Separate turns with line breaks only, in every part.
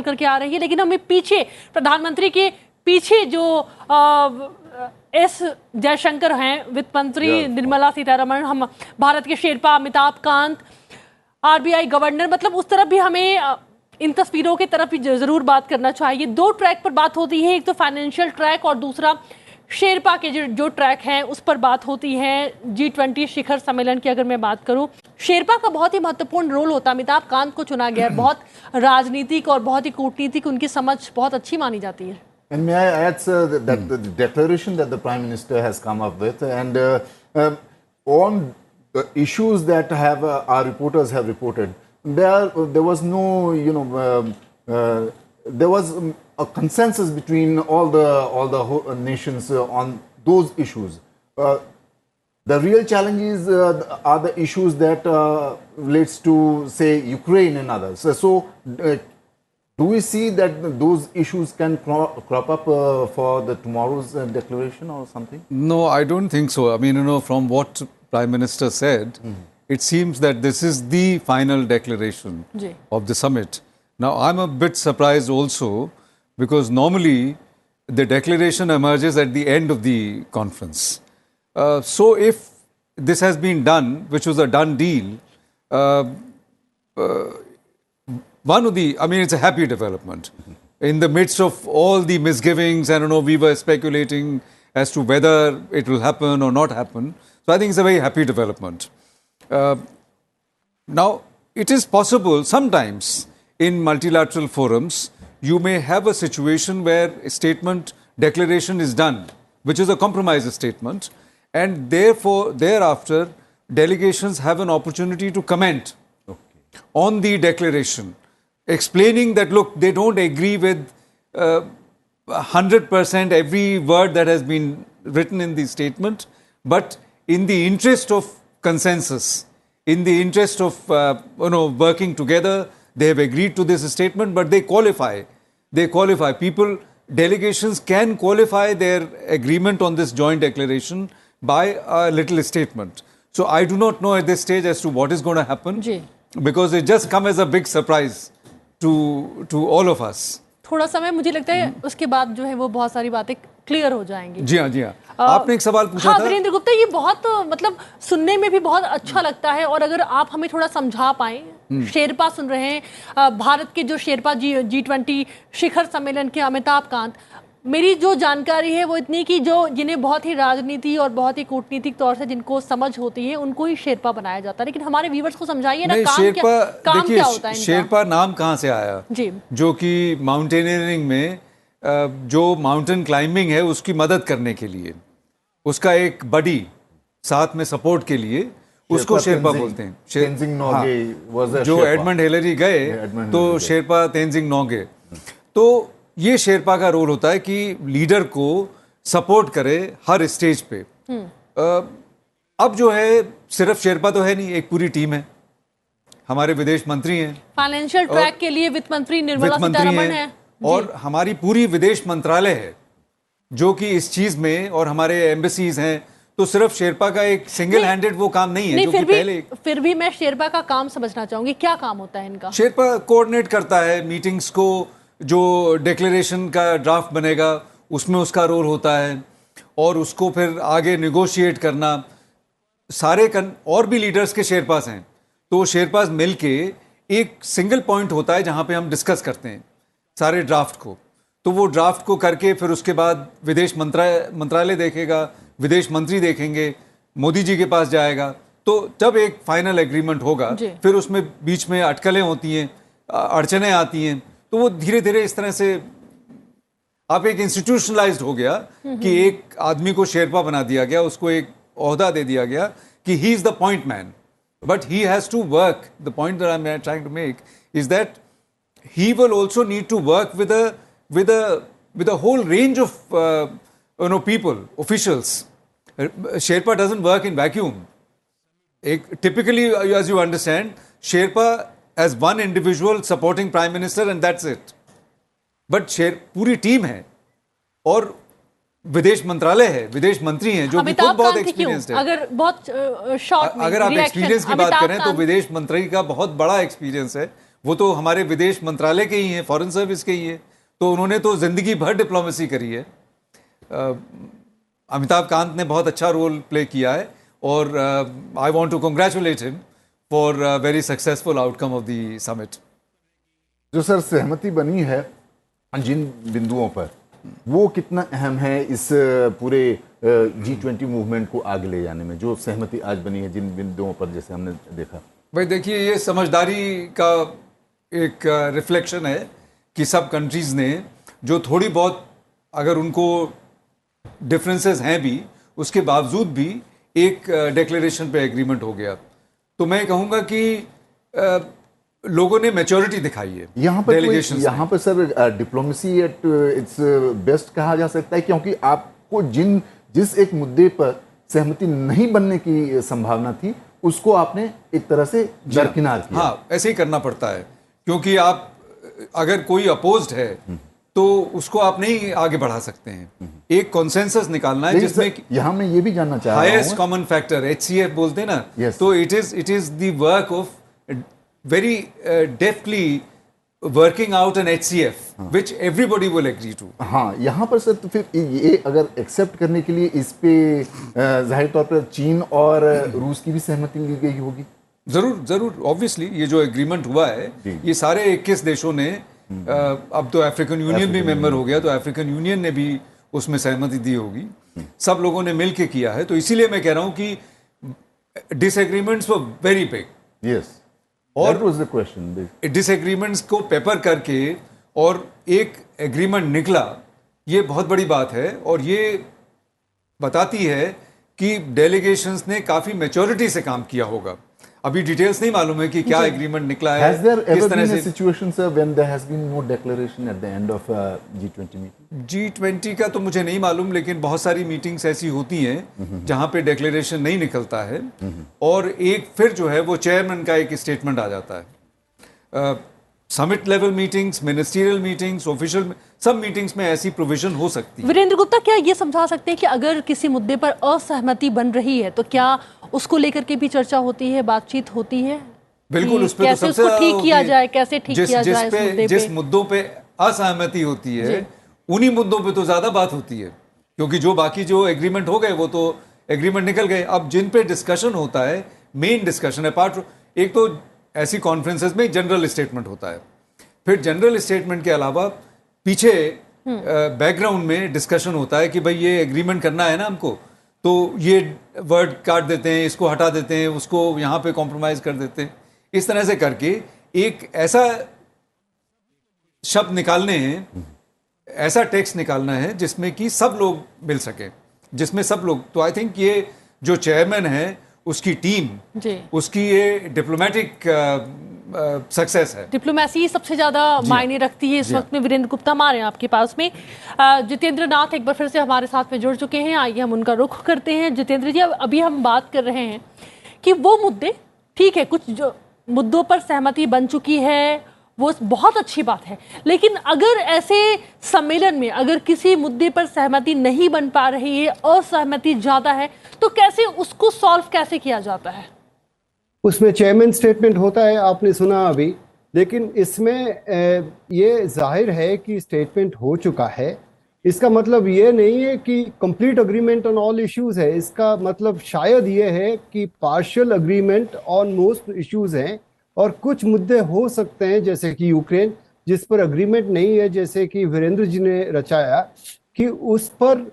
करके आ रही है, लेकिन हमें पीछे प्रधानमंत्री के पीछे जो एस जयशंकर हैं, वित्त मंत्री निर्मला सीतारमण, हम भारत के शेरपा अमिताभ कांत, आरबीआई गवर्नर, मतलब उस तरफ भी हमें इन तस्वीरों की तरफ भी जरूर बात करना चाहिए। दो ट्रैक पर बात होती है, एक तो फाइनेंशियल ट्रैक और दूसरा शेरपा के जो ट्रैक हैं उस पर बात होती है। G20 शिखर सम्मेलन की अगर मैं बात करूं, शेरपा का बहुत ही महत्वपूर्ण रोल होता है। अमिताभ कांत को चुना गया है, बहुत राजनीतिक और बहुत ही कूटनीतिक उनकी समझ बहुत अच्छी मानी जाती है।
And may I add, sir, that the declaration that the Prime Minister has come up with, and on the issues that have our reporters have reported, there was no, there was a consensus between all the nations on those issues. The real challenges are the issues that relates to, say, Ukraine and others. So do we see that those issues can crop up for the tomorrow's declaration or something?
No, I don't think so. I mean, from what Prime Minister said, it seems that this is the final declaration of the summit. Now, I'm a bit surprised also, because normally the declaration emerges at the end of the conference. So if this has been done, which was a done deal, it's a happy development. In the midst of all the misgivings, I don't know, we were speculating as to whether it will happen or not happen. So I think it's a very happy development. Now, it is possible sometimes in multilateral forums, you may have a situation where a statement, declaration is done, which is a compromise statement, and therefore, thereafter, delegations have an opportunity to comment on the declaration, explaining that, look, they don't agree with 100% every word that has been written in the statement, but in the interest of consensus, in the interest of working together, they have agreed to this statement, but they qualify. They qualify. Delegations can qualify their agreement on this joint declaration by a little statement. So I do not know at this stage as to what is going to happen, because it just come as a big surprise to all of us.
थोड़ा समय मुझे लगता है उसके बाद जो है वो बहुत सारी बातें क्लियर हो जाएंगी।
जी हाँ। आपने एक सवाल पूछा था।
वीरेंद्र गुप्ता, ये बहुत मतलब सुनने में भी बहुत अच्छा लगता है, और अगर आप हमें थोड़ा समझा पाएं, शेरपा सुन रहे हैं, भारत के जो शेरपा G20 शिखर सम्मेलन के अमिताभ कांत, मेरी जो जानकारी है वो इतनी कि जिन्हें बहुत ही राजनीति और बहुत ही कूटनीतिक तौर से जिनको समझ होती है उनको ही शेरपा बनाया जाता है। लेकिन हमारे व्यूअर्स को समझाइए ना, काम क्या होता है इनका?
शेरपा नाम कहाँ से आया जी? जो कि माउंटेनियरिंग में जो माउंटेन क्लाइंबिंग है उसकी मदद करने के लिए, उसका एक बडी साथ में सपोर्ट के लिए उसको शेरपा बोलते हैं।
तेंजिंग नोगे
जो एडमंड हिलरी गए तो शेरपा तेंजिंग नोगे। तो ये शेरपा का रोल होता है कि लीडर को सपोर्ट करे हर स्टेज पे। अब जो है सिर्फ शेरपा तो है नहीं, एक पूरी टीम है, हमारे विदेश मंत्री हैं,
फाइनेंशियल ट्रैक के लिए वित्त मंत्री निर्मला सीतारमण है,
और हमारी पूरी विदेश मंत्रालय है जो कि इस चीज में, और हमारे एम्बेसीज हैं। तो सिर्फ शेरपा का एक सिंगल हैंडेड वो काम नहीं है, जो कि पहले।
फिर भी मैं शेरपा का काम समझना चाहूंगी, क्या काम होता है इनका?
शेरपा कोऑर्डिनेट करता है मीटिंग्स को, जो डिक्लेरेशन का ड्राफ्ट बनेगा उसमें उसका रोल होता है, और उसको फिर आगे निगोशिएट करना। सारे और भी लीडर्स के शेरपास हैं, तो शेरपास मिलके एक सिंगल पॉइंट होता है जहां पे हम डिस्कस करते हैं सारे ड्राफ्ट को। तो वो ड्राफ्ट को करके फिर उसके बाद विदेश मंत्रालय देखेगा, विदेश मंत्री देखेंगे, मोदी जी के पास जाएगा। तो जब एक फाइनल एग्रीमेंट होगा, फिर उसमें बीच में अटकलें होती हैं, अड़चनें आती हैं, तो वो धीरे धीरे इस तरह से आप एक इंस्टीट्यूशनलाइज्ड हो गया कि एक आदमी को शेरपा बना दिया गया, उसको एक ओहदा दे दिया गया कि he is the point man, but he has to work. The point that I am trying to make is that he will also need to work with a whole range of people, officials. Sherpa doesn't work in vacuum. Typically, as you understand, Sherpa as one individual supporting Prime Minister and that's it. But पूरी team है, और विदेश मंत्रालय है, विदेश मंत्री हैं जो कि खुद बहुत एक्सपीरियंस्ड है।
अगर बहुत शॉर्ट में
अगर आप एक्सपीरियंस की बात करें तो विदेश मंत्री का बहुत बड़ा एक्सपीरियंस है, वो तो हमारे विदेश मंत्रालय के ही हैं, फॉरेन सर्विस के ही हैं, तो उन्होंने तो जिंदगी भर डिप्लोमेसी करी है। अमिताभ कांत ने बहुत अच्छा रोल प्ले किया है और I want to congratulate him for very successful outcome of the summit.
जो सर सहमति बनी है जिन बिंदुओं पर, वो कितना अहम है इस पूरे G20 मूवमेंट को आगे ले जाने में, जो सहमति आज बनी है जिन बिंदुओं पर, जैसे हमने देखा?
भाई देखिए, ये समझदारी का एक रिफ्लेक्शन है कि सब कंट्रीज़ ने जो थोड़ी बहुत, अगर उनको डिफरेंसेस हैं भी, उसके बावजूद भी एक डिक्लेरेशन पे एग्रीमेंट हो गया। तो मैं कहूँगा कि लोगों ने मैच्योरिटी दिखाई है
यहाँ पर
डेलीगेशंस।
यहाँ पर sir diplomacy at its best कहा जा सकता है, क्योंकि आपको जिस एक मुद्दे पर सहमति नहीं बनने की संभावना थी, उसको आपने एक तरह से दरकिनार किया।
हाँ, ऐसे ही करना पड़ता है, क्योंकि आप अगर कोई अपोज्ड है तो उसको आप नहीं आगे बढ़ा सकते हैं। एक कॉन्सेंसस निकालना है जिसमें
यहाँ मैं ये भी जानना चाह रहा हूँ,
हाईएस्ट कॉमन फैक्टर HCF बोलते हैं ना,
Yes.
तो it is the work of very deftly working out an HCF which everybody will agree to.
हाँ, यहाँ पर सर तो फिर ये अगर एक्सेप्ट करने के लिए इस पे जाहिर तौर पर चीन और रूस की भी सहमति ली गई होगी।
जरूर जरूर, ऑब्वियसली ये जो एग्रीमेंट हुआ है, ये सारे 21 देशों ने, अब तो अफ्रीकन यूनियन भी मेंबर हो गया, तो अफ्रीकन यूनियन ने भी उसमें सहमति दी होगी, सब लोगों ने मिलकर किया है। तो इसीलिए मैं कह रहा हूं कि disagreements were very big,
yes,
और
that was the question.
Disagreements को पेपर करके और एक एग्रीमेंट निकला, ये बहुत बड़ी बात है, और ये बताती है कि डेलीगेशंस ने काफी मैच्योरिटी से काम किया होगा। अभी डिटेल्स नहीं मालूम है कि क्या एग्रीमेंट निकला है,
Has there
किस
ever
तरह
been a
से।
situation, sir, when there has been no declaration at the end of G20 meeting?
G20 का तो मुझे नहीं मालूम, लेकिन बहुत सारी मीटिंग्स ऐसी होती हैं जहां पे डिक्लेरेशन नहीं निकलता है, और एक फिर जो है वो चेयरमैन का एक स्टेटमेंट आ जाता है। Summit level meetings, ministerial meetings, official सब मीटिंग्स में ऐसी प्रोविजन हो सकती है।
वीरेंद्र गुप्ता, क्या ये समझा सकते हैं कि अगर किसी मुद्दे पर असहमति बन रही है तो क्या उसको लेकर के भी चर्चा होती है, बातचीत होती है?
बिल्कुल, उस पे तो
कैसे
सबसे
उसको ठीक
होती
किया
है।
जाए, कैसे ठीक किया जाए इस मुद्दे पे?
जिस मुद्दों पे असहमति होती है, उन्हीं मुद्दों पे तो ज्यादा बात होती है, क्योंकि जो बाकी जो एग्रीमेंट हो गए वो तो एग्रीमेंट निकल गए। अब जिन पे डिस्कशन होता है, मेन डिस्कशन है पार्ट, एक तो ऐसी कॉन्फ्रेंसेस में जनरल स्टेटमेंट होता है, फिर जनरल स्टेटमेंट के अलावा पीछे बैकग्राउंड में डिस्कशन होता है कि भाई ये एग्रीमेंट करना है ना हमको, तो ये वर्ड काट देते हैं, इसको हटा देते हैं, उसको यहाँ पे कॉम्प्रोमाइज कर देते हैं। इस तरह से करके एक ऐसा शब्द निकालने हैं, ऐसा टेक्स्ट निकालना है जिसमें कि सब लोग मिल सके, जिसमें सब लोग। तो आई थिंक ये जो चेयरमैन है, उसकी टीम, उसकी ये डिप्लोमेटिक सक्सेस है।
डिप्लोमेसी सबसे ज्यादा मायने रखती है इस वक्त में। वीरेंद्र गुप्ता हमारे हैं आपके पास में। जितेंद्र नाथ एक बार फिर से हमारे साथ में जुड़ चुके हैं, आइए हम उनका रुख करते हैं। जितेंद्र जी, अभी हम बात कर रहे हैं कि वो मुद्दे, ठीक है, कुछ जो मुद्दों पर सहमति बन चुकी है वो बहुत अच्छी बात है, लेकिन अगर ऐसे सम्मेलन में अगर किसी मुद्दे पर सहमति नहीं बन पा रही है, असहमति ज्यादा है, तो कैसे उसको सॉल्व कैसे किया जाता है?
उसमें चेयरमैन स्टेटमेंट होता है, आपने सुना अभी, लेकिन इसमें ये जाहिर है कि स्टेटमेंट हो चुका है। इसका मतलब ये नहीं है कि complete agreement on all issues है। इसका मतलब शायद ये है कि partial agreement on most issues हैं, और कुछ मुद्दे हो सकते हैं जैसे कि यूक्रेन, जिस पर अग्रीमेंट नहीं है, जैसे कि वीरेंद्र जी ने रचाया, कि उस पर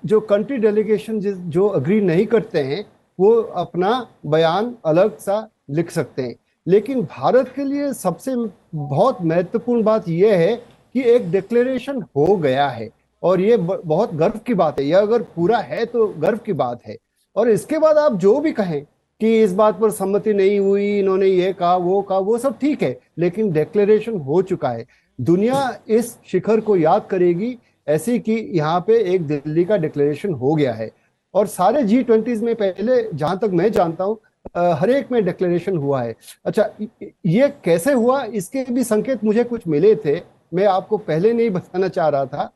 जो कंट्री डेलीगेशन जो अग्री नहीं करते हैं वो अपना बयान अलग सा लिख सकते हैं। लेकिन भारत के लिए सबसे बहुत महत्वपूर्ण बात यह है कि एक डिक्लेरेशन हो गया है, और ये बहुत गर्व की बात है। यह अगर पूरा है तो गर्व की बात है। और इसके बाद आप जो भी कहें कि इस बात पर सम्मति नहीं हुई, इन्होंने ये कहा, वो सब ठीक है, लेकिन डिक्लेरेशन हो चुका है। दुनिया इस शिखर को याद करेगी ऐसे कि यहाँ पे एक दिल्ली का डिक्लेरेशन हो गया है। और सारे G20 में पहले, जहां तक मैं जानता हूँ, हर एक में डिक्लेरेशन हुआ है। अच्छा, ये कैसे हुआ, इसके भी संकेत मुझे कुछ मिले थे। मैं आपको पहले नहीं बताना चाह रहा था,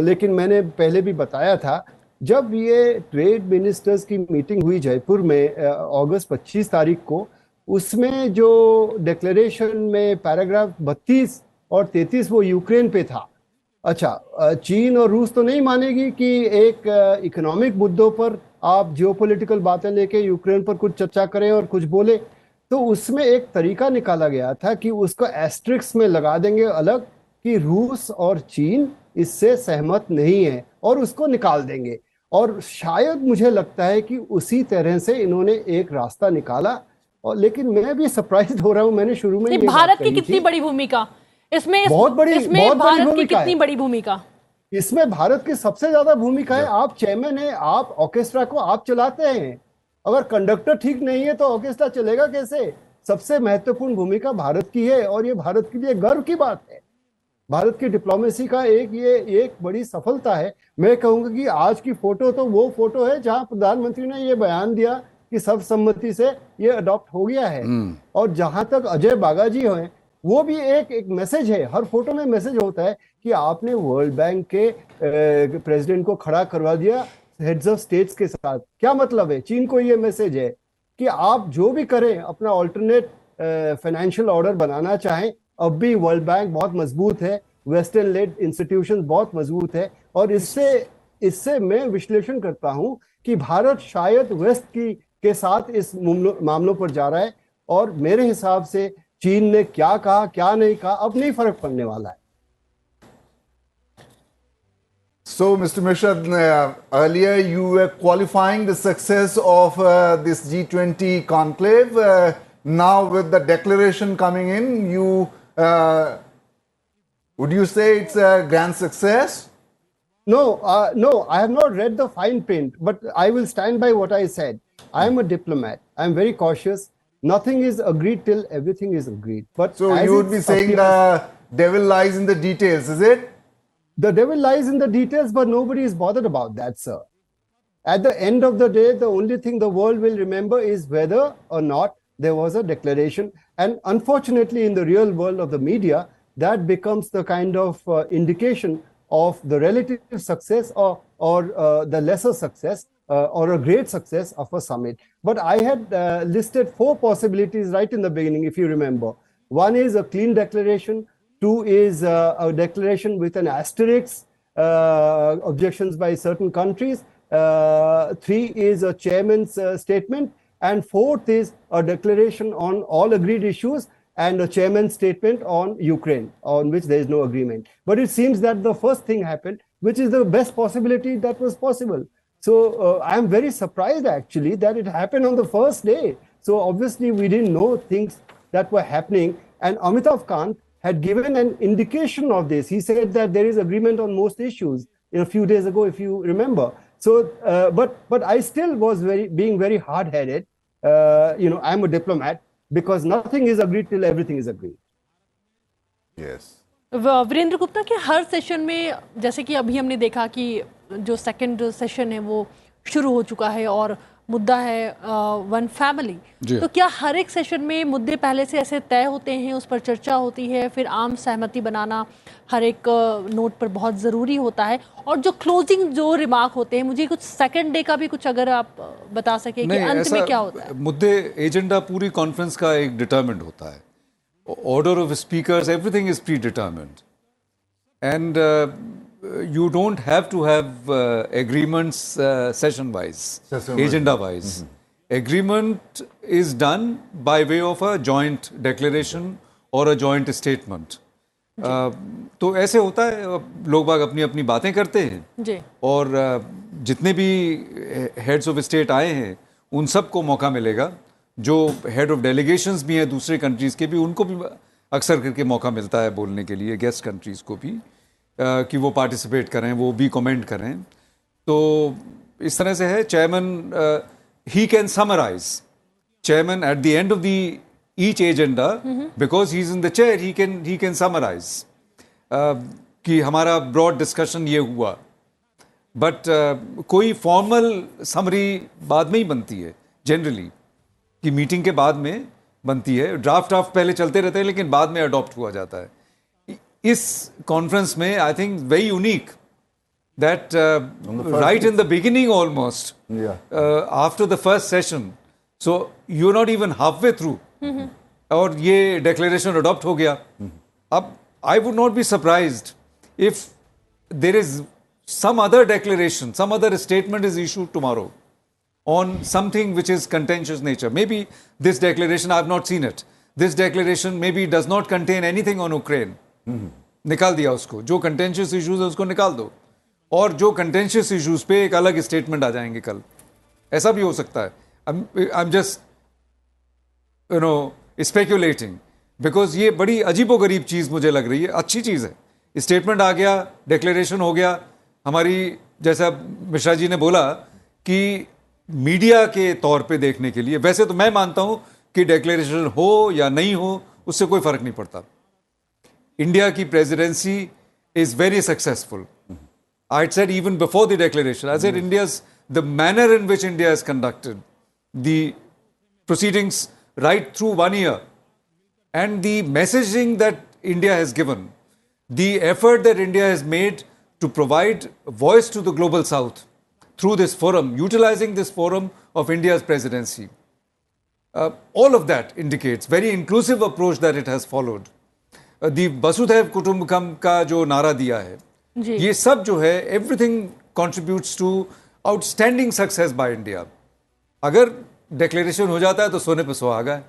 लेकिन मैंने पहले भी बताया था। जब ये ट्रेड मिनिस्टर्स की मीटिंग हुई जयपुर में अगस्त 25 तारीख को, उसमें जो डिक्लेरेशन में पैराग्राफ 32 और 33 वो यूक्रेन पे था। अच्छा, चीन और रूस तो नहीं मानेगी कि एक इकोनॉमिक मुद्दों पर आप जियोपॉलिटिकल बातें लेके यूक्रेन पर कुछ चर्चा करें और कुछ बोले, तो उसमें एक तरीका निकाला गया था कि उसको एस्ट्रिक्स में लगा देंगे अलग कि रूस और चीन इससे सहमत नहीं है और उसको निकाल देंगे। और शायद मुझे लगता है कि उसी तरह से इन्होंने एक रास्ता निकाला। और लेकिन मैं भी सरप्राइज हो रहा हूं, मैंने शुरू में ये बात
भारत की
कही
कितनी
थी।
बड़ी भूमिका इसमें,
बहुत बड़ी
भारत की
भूमिका
कितनी
है।
बड़ी भूमिका?
इसमें भारत की सबसे ज्यादा भूमिका है। आप चेयरमैन है, आप ऑर्केस्ट्रा को आप चलाते हैं। अगर कंडक्टर ठीक नहीं है तो ऑर्केस्ट्रा चलेगा कैसे? सबसे महत्वपूर्ण भूमिका भारत की है और ये भारत के लिए गर्व की बात है। भारत की डिप्लोमेसी का ये एक बड़ी सफलता है। मैं कहूंगा कि आज की फोटो तो वो फोटो है जहां प्रधानमंत्री ने ये बयान दिया कि सर्वसम्मति से ये अडॉप्ट हो गया है। और जहां तक अजय बागाजी हैं, वो भी एक मैसेज है। हर फोटो में मैसेज होता है कि आपने वर्ल्ड बैंक के प्रेसिडेंट को खड़ा करवा दिया हेड्स ऑफ स्टेट्स के साथ। क्या मतलब है? चीन को ये मैसेज है कि आप जो भी करें, अपना ऑल्टरनेट फाइनेंशियल ऑर्डर बनाना चाहें, अब भी वर्ल्ड बैंक बहुत मजबूत है, वेस्टर्न लेड इंस्टीट्यूशन बहुत मजबूत है। और इससे मैं विश्लेषण करता हूं कि भारत शायद वेस्ट के साथ इस मामलों पर जा रहा है। और मेरे हिसाब से चीन ने क्या कहा क्या नहीं कहा अब नहीं फर्क पड़ने वाला है।
So, Mr. Mishra, earlier you were qualifying the success of this G20 conclave. Now, with the declaration coming in, would you say it's a grand success?
No, I have not read the fine print, but I will stand by what I said. I am a diplomat. I am very cautious. Nothing is agreed till everything is agreed. But
So you would be saying the devil lies in the details, is it?
The devil lies in the details, but nobody is bothered about that, sir. At the end of the day, the only thing the world will remember is whether or not there was a declaration. And unfortunately, in the real world of the media, that becomes the kind of indication of the relative success or the lesser success or a great success of a summit. But I had listed 4 possibilities right in the beginning, if you remember. One is a clean declaration. 2 is a declaration with an asterisk, objections by certain countries. 3 is a chairman's statement. And 4th is a declaration on all agreed issues and a chairman's statement on Ukraine, on which there is no agreement. But it seems that the first thing happened, which is the best possibility that was possible. So I am very surprised actually that it happened on the first day. So obviously we didn't know things that were happening. And Amitabh Kant had given an indication of this. He said that there is agreement on most issues a few days ago, if you remember. So, but I still was being very hard-headed. I'm a diplomat because nothing is agreed till everything is agreed.
Yes.
Virendra Gupta के हर session में, जैसे कि अभी हमने देखा कि जो second session है वो शुरू हो चुका है और मुद्दा है वन फैमिली, तो क्या हर एक सेशन में मुद्दे पहले से ऐसे तय होते हैं, उस पर चर्चा होती है, फिर आम सहमति बनाना हर एक नोट पर बहुत ज़रूरी होता है, और जो क्लोजिंग जो रिमार्क होते हैं, मुझे कुछ सेकंड डे का भी कुछ अगर आप बता सके कि अंत में क्या होता है?
मुद्दे एजेंडा पूरी कॉन्फ्रेंस का एक डिटरमिन्ड होता है, order of speakers, everything is pre determined and you don't have to have agreements session wise, agenda wise. Agreement is done by way of a joint declaration or a joint statement. तो ऐसे होता है, लोग बाग अपनी अपनी बातें करते हैं जी। और जितने भी हेड्स ऑफ स्टेट आए हैं उन सबको मौका मिलेगा, जो हेड ऑफ डेलीगेशंस भी हैं दूसरे कंट्रीज़ के भी, उनको भी अक्सर करके मौका मिलता है बोलने के लिए, गेस्ट कंट्रीज़ को भी, कि वो पार्टिसिपेट करें, वो भी कमेंट करें। तो इस तरह से है। Chairman he can summarise, chairman at the end of the each agenda, because he is in the chair, he can summarise कि हमारा ब्रॉड डिस्कशन ये हुआ। बट कोई फॉर्मल समरी बाद में ही बनती है जनरली, कि मीटिंग के बाद में बनती है। ड्राफ्ट पहले चलते रहते हैं लेकिन बाद में अडॉप्ट हुआ जाता है। इस कॉन्फ्रेंस में I think very unique that right in the beginning almost after the first session, so you are not even half way through और ये डिक्लेरेशन अडॉप्ट हो गया। अब I would not be surprised if there is some other declaration, some other statement is issued tomorrow on something which is contentious nature. Maybe this declaration, I have not seen it. This declaration maybe does not contain anything on Ukraine. निकाल दिया उसको, जो contentious issues है उसको निकाल दो, और जो contentious issues पे एक अलग statement आ जाएंगे कल, ऐसा भी हो सकता है। I'm just speculating because ये बड़ी अजीबोगरीब चीज़ मुझे लग रही है। अच्छी चीज़ है, स्टेटमेंट आ गया, डिक्लेरेशन हो गया। हमारी, जैसा मिश्रा जी ने बोला कि मीडिया के तौर पे देखने के लिए, वैसे तो मैं मानता हूं कि डिक्लेरेशन हो या नहीं हो उससे कोई फर्क नहीं पड़ता। इंडिया की presidency is very successful. I said even before the declaration, I said India's the manner in which India is conducted the proceedings right through 1 year and the messaging that India has given, the effort that India has made to provide voice to the global south through this forum, utilizing this forum of India's presidency. All of that indicates very inclusive approach that it has followed. The Vasudhaiv Kutumbakam का जो नारा दिया है, ये सब जो है, everything contributes to outstanding success by India. अगर declaration हो जाता है तो सोने पे सुहागा है।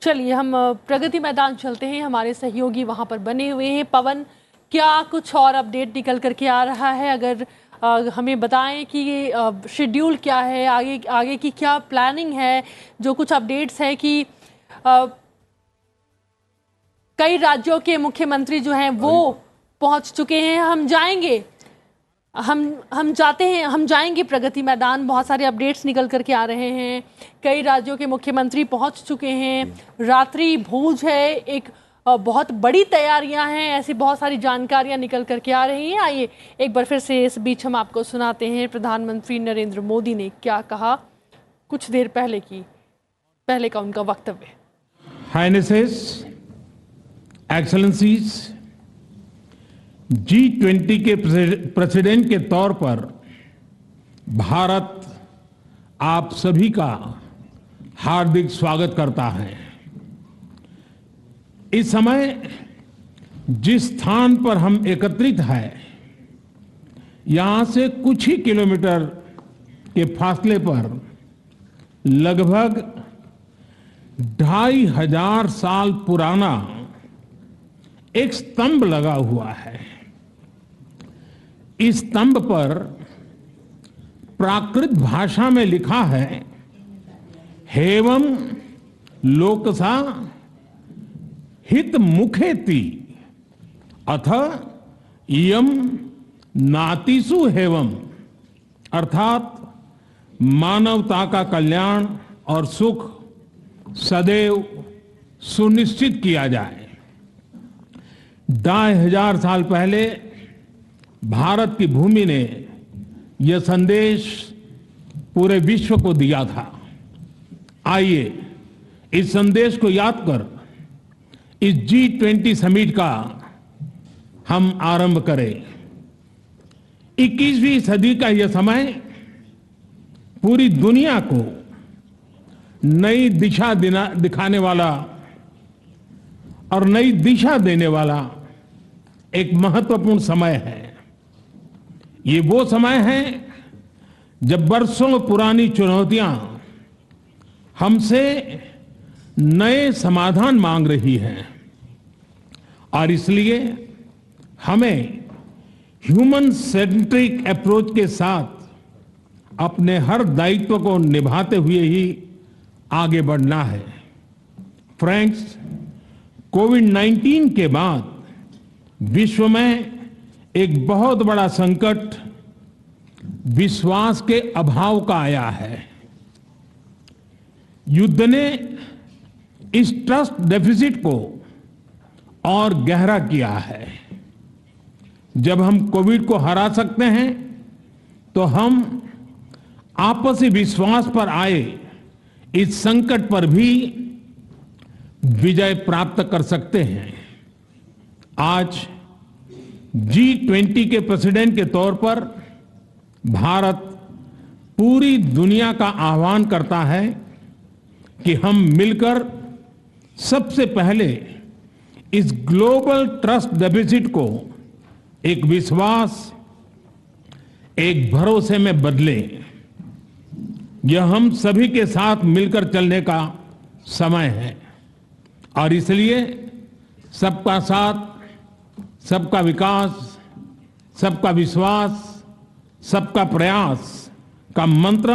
चलिए हम प्रगति मैदान चलते हैं, हमारे सहयोगी वहां पर बने हुए हैं। पवन, क्या कुछ और अपडेट निकल करके आ रहा है? अगर हमें बताएं कि शेड्यूल क्या है, आगे की क्या प्लानिंग है? जो कुछ अपडेट्स है कि कई राज्यों के मुख्यमंत्री जो हैं वो पहुंच चुके हैं। हम जाएंगे प्रगति मैदान। बहुत सारे अपडेट्स निकल करके आ रहे हैं। कई राज्यों के मुख्यमंत्री पहुंच चुके हैं। रात्रि भोज है, एक बहुत बड़ी तैयारियां हैं, ऐसी बहुत सारी जानकारियां निकल करके आ रही हैं। आइए एक बार फिर से इस बीच हम आपको सुनाते हैं प्रधानमंत्री नरेंद्र मोदी ने क्या कहा कुछ देर पहले का उनका वक्तव्य।
हाइनेसेस, एक्सेलेंसीज, G20 के प्रेसिडेंट के तौर पर भारत आप सभी का हार्दिक स्वागत करता है। इस समय जिस स्थान पर हम एकत्रित हैं, यहां से कुछ ही किलोमीटर के फासले पर लगभग 2500 साल पुराना एक स्तंभ लगा हुआ है। इस स्तंभ पर प्राकृत भाषा में लिखा है, हेवम लोकसा हित मुखेति अथ इयम नातिसु हेवम, अर्थात मानवता का कल्याण और सुख सदैव सुनिश्चित किया जाए। 2500 साल पहले भारत की भूमि ने यह संदेश पूरे विश्व को दिया था। आइए इस संदेश को याद कर इस G20 समिट का हम आरंभ करें। 21वीं सदी का यह समय पूरी दुनिया को नई दिशा दिखाने वाला और नई दिशा देने वाला एक महत्वपूर्ण समय है। ये वो समय है जब बरसों पुरानी चुनौतियां हमसे नए समाधान मांग रही हैं, और इसलिए हमें ह्यूमन सेंट्रिक अप्रोच के साथ अपने हर दायित्व को निभाते हुए ही आगे बढ़ना है। फ्रेंड्स, कोविड-19 के बाद विश्व में एक बहुत बड़ा संकट विश्वास के अभाव का आया है। युद्ध ने इस ट्रस्ट डेफिसिट को और गहरा किया है। जब हम कोविड को हरा सकते हैं तो हम आपसी विश्वास पर आए इस संकट पर भी विजय प्राप्त कर सकते हैं। आज G20 के प्रेसिडेंट के तौर पर भारत पूरी दुनिया का आह्वान करता है कि हम मिलकर सबसे पहले इस ग्लोबल ट्रस्ट डेफिसिट को एक विश्वास, एक भरोसे में बदलें। यह हम सभी के साथ मिलकर चलने का समय है और इसलिए सबका साथ, सबका विकास, सबका विश्वास, सबका प्रयास का मंत्र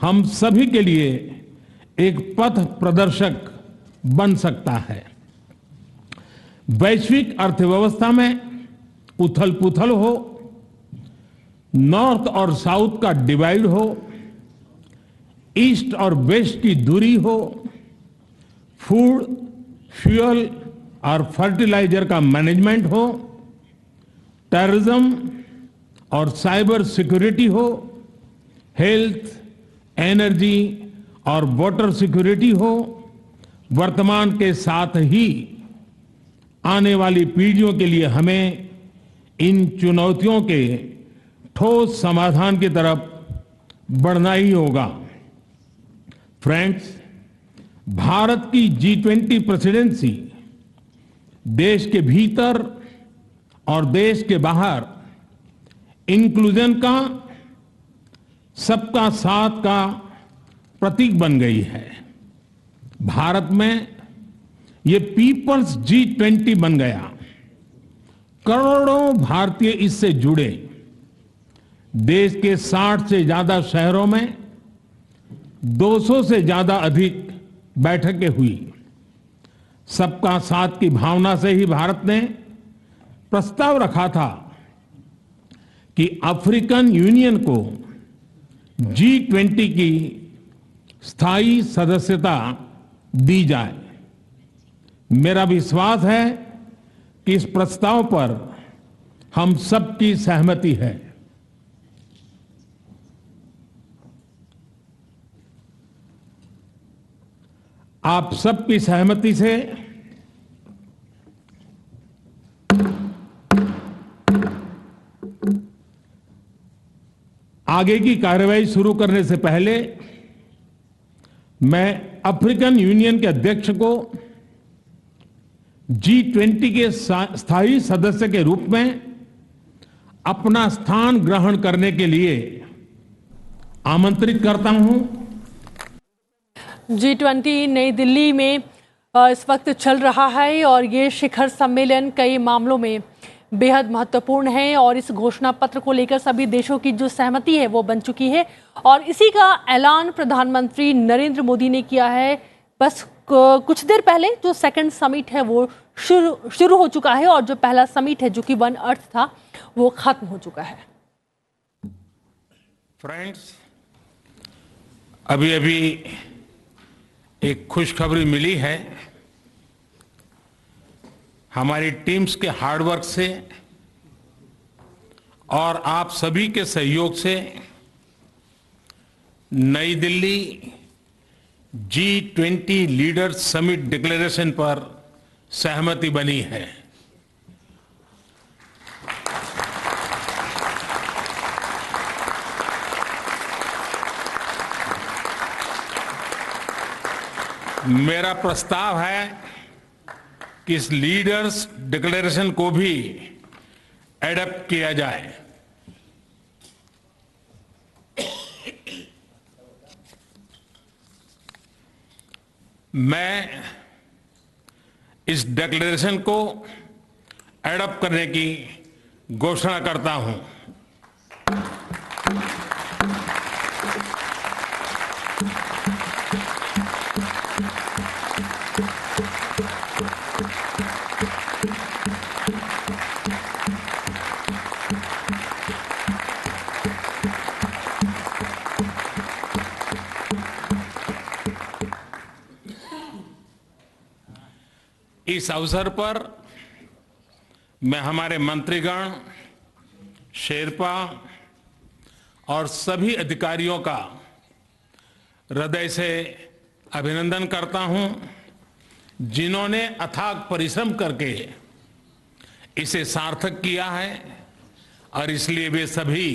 हम सभी के लिए एक पथ प्रदर्शक बन सकता है। वैश्विक अर्थव्यवस्था में उथल-पुथल हो, नॉर्थ और साउथ का डिवाइड हो, ईस्ट और वेस्ट की दूरी हो, फूड, फ्यूल और फर्टिलाइजर का मैनेजमेंट हो, टेररिज्म और साइबर सिक्योरिटी हो, हेल्थ, एनर्जी और वाटर सिक्योरिटी हो, वर्तमान के साथ ही आने वाली पीढ़ियों के लिए हमें इन चुनौतियों के ठोस समाधान की तरफ बढ़ना ही होगा। फ्रेंड्स, भारत की G20 प्रेसिडेंसी देश के भीतर और देश के बाहर इंक्लूजन का, सबका साथ का प्रतीक बन गई है। भारत में ये पीपल्स G20 बन गया। करोड़ों भारतीय इससे जुड़े। देश के 60 से ज्यादा शहरों में 200 से ज्यादा अधिक बैठकें हुई। सबका साथ की भावना से ही भारत ने प्रस्ताव रखा था कि अफ्रीकन यूनियन को G20 की स्थायी सदस्यता दी जाए। मेरा विश्वास है कि इस प्रस्ताव पर हम सबकी सहमति है। आप सबकी सहमति से आगे की कार्यवाही शुरू करने से पहले मैं अफ्रीकन यूनियन के अध्यक्ष को G20 के स्थायी सदस्य के रूप में अपना स्थान ग्रहण करने के लिए आमंत्रित करता हूं।
G20 नई दिल्ली में इस वक्त चल रहा है और ये शिखर सम्मेलन कई मामलों में बेहद महत्वपूर्ण है और इस घोषणा पत्र को लेकर सभी देशों की जो सहमति है वो बन चुकी है और इसी का ऐलान प्रधानमंत्री नरेंद्र मोदी ने किया है। बस कुछ देर पहले जो सेकंड समिट है वो शुरू हो चुका है और जो पहला समिट है जो कि वन अर्थ था वो खत्म हो चुका है।
फ्रेंड्स, अभी एक खुशखबरी मिली है। हमारी टीम्स के हार्डवर्क से और आप सभी के सहयोग से नई Delhi G20 leaders summit declaration पर सहमति बनी है। मेरा प्रस्ताव है कि इस लीडर्स डिक्लेरेशन को भी एडॉप्ट किया जाए। मैं इस डिक्लेरेशन को एडॉप्ट करने की घोषणा करता हूं। इस अवसर पर मैं हमारे मंत्रीगण, शेरपा और सभी अधिकारियों का हृदय से अभिनंदन करता हूं, जिन्होंने अथाक परिश्रम करके इसे सार्थक किया है और इसलिए वे सभी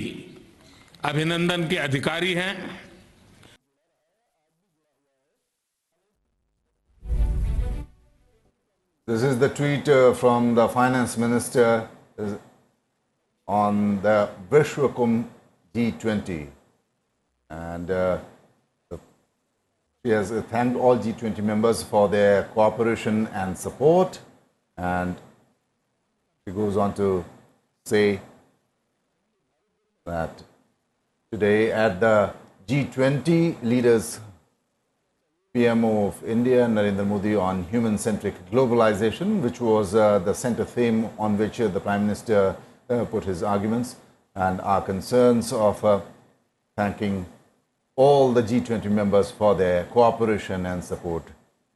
अभिनंदन के अधिकारी हैं।
This is the tweet from the finance minister on the Vishwakum G20. And she has thanked all G20 members for their cooperation and support. And she goes on to say that today at the G20 leaders PMO of India, Narendra Modi, on human-centric globalization, which was the center theme on which the Prime Minister put his arguments, and our concerns of thanking all the G20 members for their cooperation and support.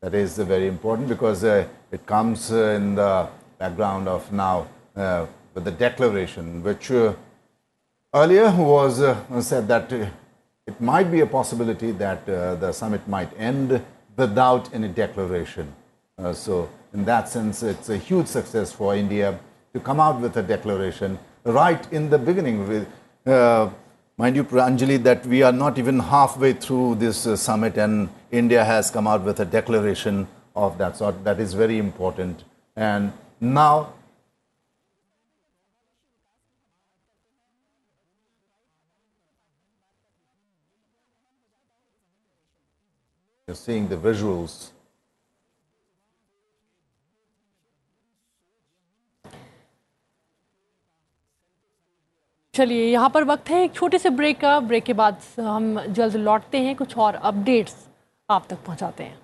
That is very important because it comes in the background of now with the declaration, which earlier was said that it might be a possibility that the summit might end without any declaration. So in that sense, it's a huge success for India to come out with a declaration right in the beginning. Mind you, Anjali, that we are not even halfway through this summit and India has come out with a declaration of that sort. That is very important. And now you're seeing the visuals.
चलिए यहाँ पर वक्त है एक छोटे से break का। Break के बाद हम जल्द लौटते हैं, कुछ और अपडेट्स आप तक पहुँचाते हैं।